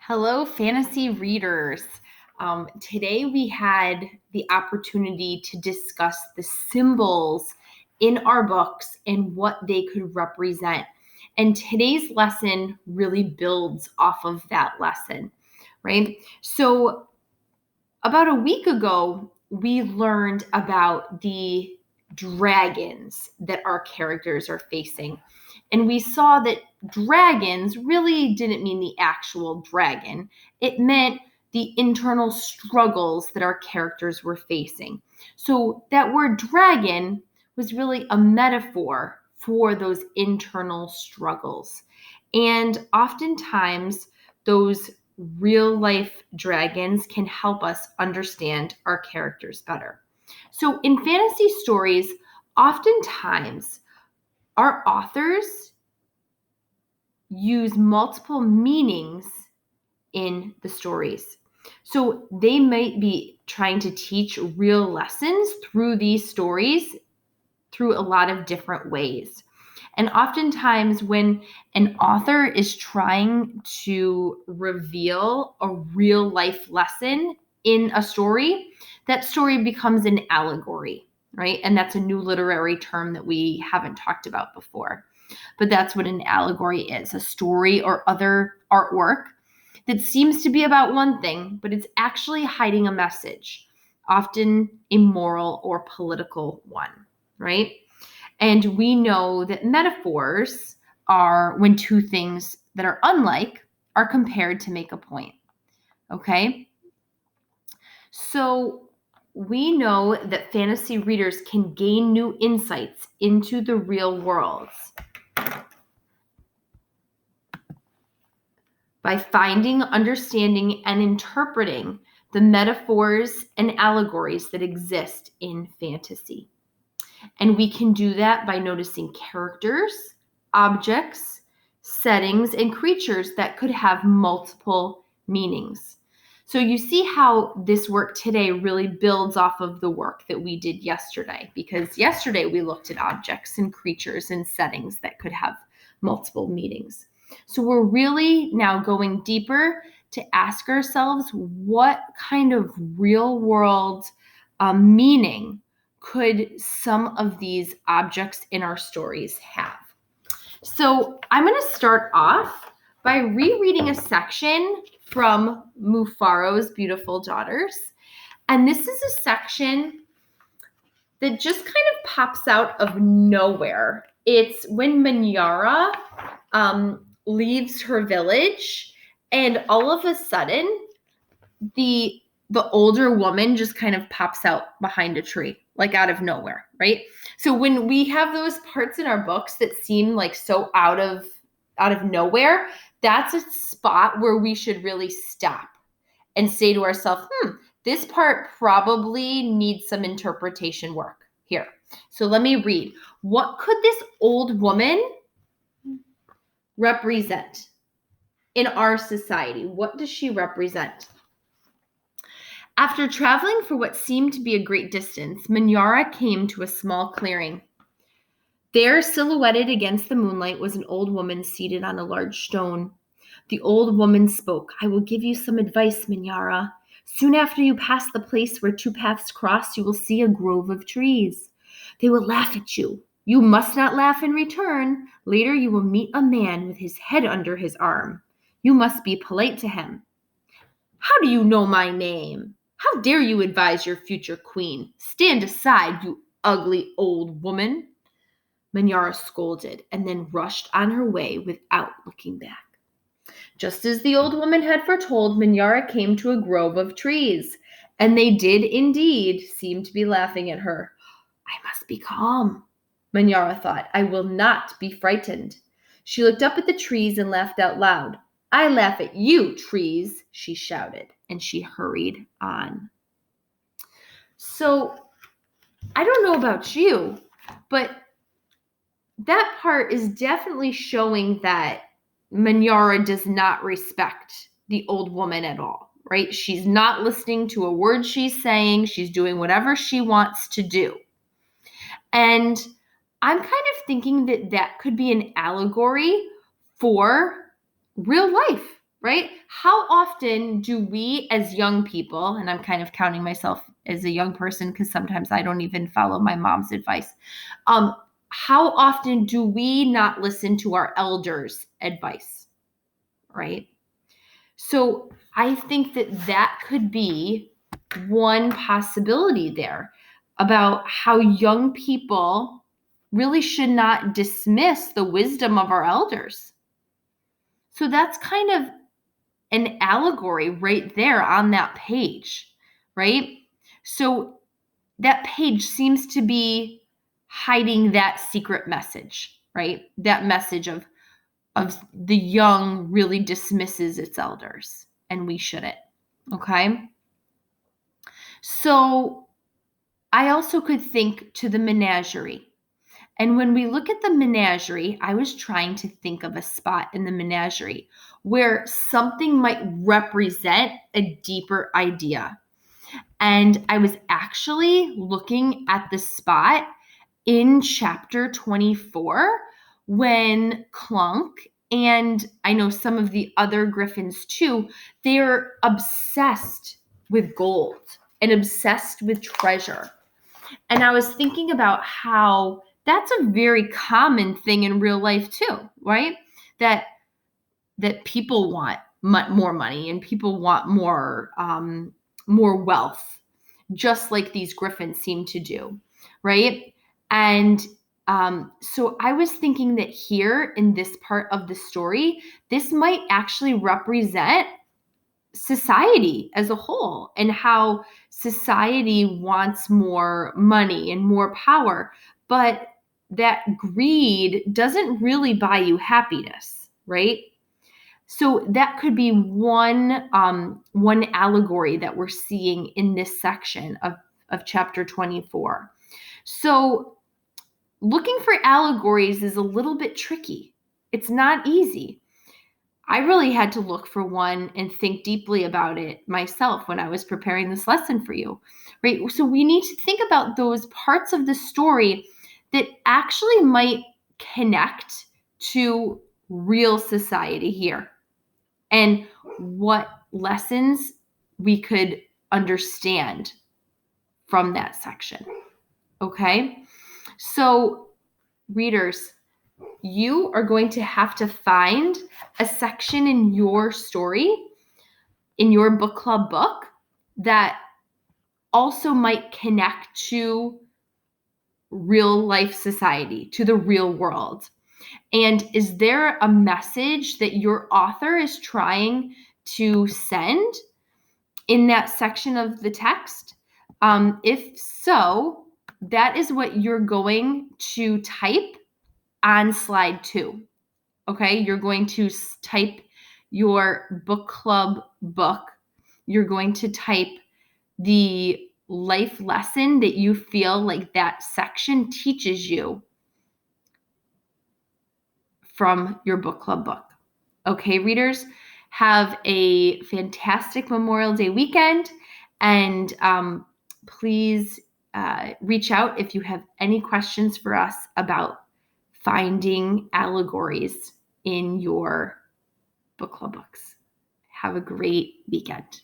Hello, fantasy readers. Today we had the opportunity to discuss the symbols in our books and what they could represent. And today's lesson really builds off of that lesson, right? So, about a week ago, we learned about the dragons that our characters are facing. And we saw that dragons really didn't mean the actual dragon. It meant the internal struggles that our characters were facing. So that word dragon was really a metaphor for those internal struggles. And oftentimes, those real life dragons can help us understand our characters better. So, in fantasy stories, oftentimes our authors use multiple meanings in the stories. So, they might be trying to teach real lessons through these stories through a lot of different ways. And oftentimes, when an author is trying to reveal a real life lesson in a story, that story becomes an allegory, right? And that's a new literary term that we haven't talked about before. But that's what an allegory is, a story or other artwork that seems to be about one thing, but it's actually hiding a message, often a moral or political one, right? And we know that metaphors are when two things that are unlike are compared to make a point. Okay? So we know that fantasy readers can gain new insights into the real world by finding, understanding, and interpreting the metaphors and allegories that exist in fantasy. And we can do that by noticing characters, objects, settings, and creatures that could have multiple meanings. So you see how this work today really builds off of the work that we did yesterday, because yesterday we looked at objects and creatures and settings that could have multiple meanings. So we're really now going deeper to ask ourselves what kind of real world meaning could some of these objects in our stories have? So I'm going to start off by rereading a section from Mufaro's Beautiful Daughters. And this is a section that just kind of pops out of nowhere. It's when Manyara leaves her village, and all of a sudden, the older woman just kind of pops out behind a tree, like out of nowhere, right? So when we have those parts in our books that seem like so out of nowhere, that's a spot where we should really stop and say to ourselves, this part probably needs some interpretation work here. So let me read. What could this old woman represent in our society? What does she represent? After traveling for what seemed to be a great distance, Manyara came to a small clearing. There, silhouetted against the moonlight, was an old woman seated on a large stone. The old woman spoke. "I will give you some advice, Manyara. Soon after you pass the place where two paths cross, you will see a grove of trees. They will laugh at you. You must not laugh in return. Later you will meet a man with his head under his arm. You must be polite to him." "How do you know my name? How dare you advise your future queen? Stand aside, you ugly old woman." Manyara scolded and then rushed on her way without looking back. Just as the old woman had foretold, Manyara came to a grove of trees, and they did indeed seem to be laughing at her. "I must be calm," Manyara thought. "I will not be frightened." She looked up at the trees and laughed out loud. "I laugh at you, trees," she shouted, and she hurried on. So, I don't know about you, but that part is definitely showing that Manyara does not respect the old woman at all, right? She's not listening to a word she's saying. She's doing whatever she wants to do. And I'm kind of thinking that that could be an allegory for real life, right? How often do we as young people, and I'm kind of counting myself as a young person because sometimes I don't even follow my mom's advice. How often do we not listen to our elders' advice, right? So I think that could be one possibility there about how young people really should not dismiss the wisdom of our elders. So that's kind of an allegory right there on that page, right? So that page seems to be hiding that secret message, right? That message of the young really dismisses its elders, and we shouldn't. Okay? So I also could think to the menagerie. And when we look at the menagerie, I was trying to think of a spot in the menagerie where something might represent a deeper idea. And I was actually looking at the spot in chapter 24 when Clunk, and I know some of the other griffins too, they're obsessed with gold and obsessed with treasure. And I was thinking about how that's a very common thing in real life too, right? That people want more money and people want more wealth, just like these griffins seem to do, right? And so I was thinking that here in this part of the story, this might actually represent society as a whole and how society wants more money and more power, but that greed doesn't really buy you happiness, right? So that could be one allegory that we're seeing in this section of chapter 24. So looking for allegories is a little bit tricky. It's not easy. I really had to look for one and think deeply about it myself when I was preparing this lesson for you, right? So we need to think about those parts of the story that actually might connect to real society here and what lessons we could understand from that section. Okay? So, readers, you are going to have to find a section in your story, in your book club book, that also might connect to real life society, to the real world. And is there a message that your author is trying to send in that section of the text? If so, that is what you're going to type on slide 2. Okay, you're going to type your book club book. You're going to type the life lesson that you feel like that section teaches you from your book club book. Okay, readers, have a fantastic Memorial Day weekend, and please reach out if you have any questions for us about finding allegories in your book club books. Have a great weekend.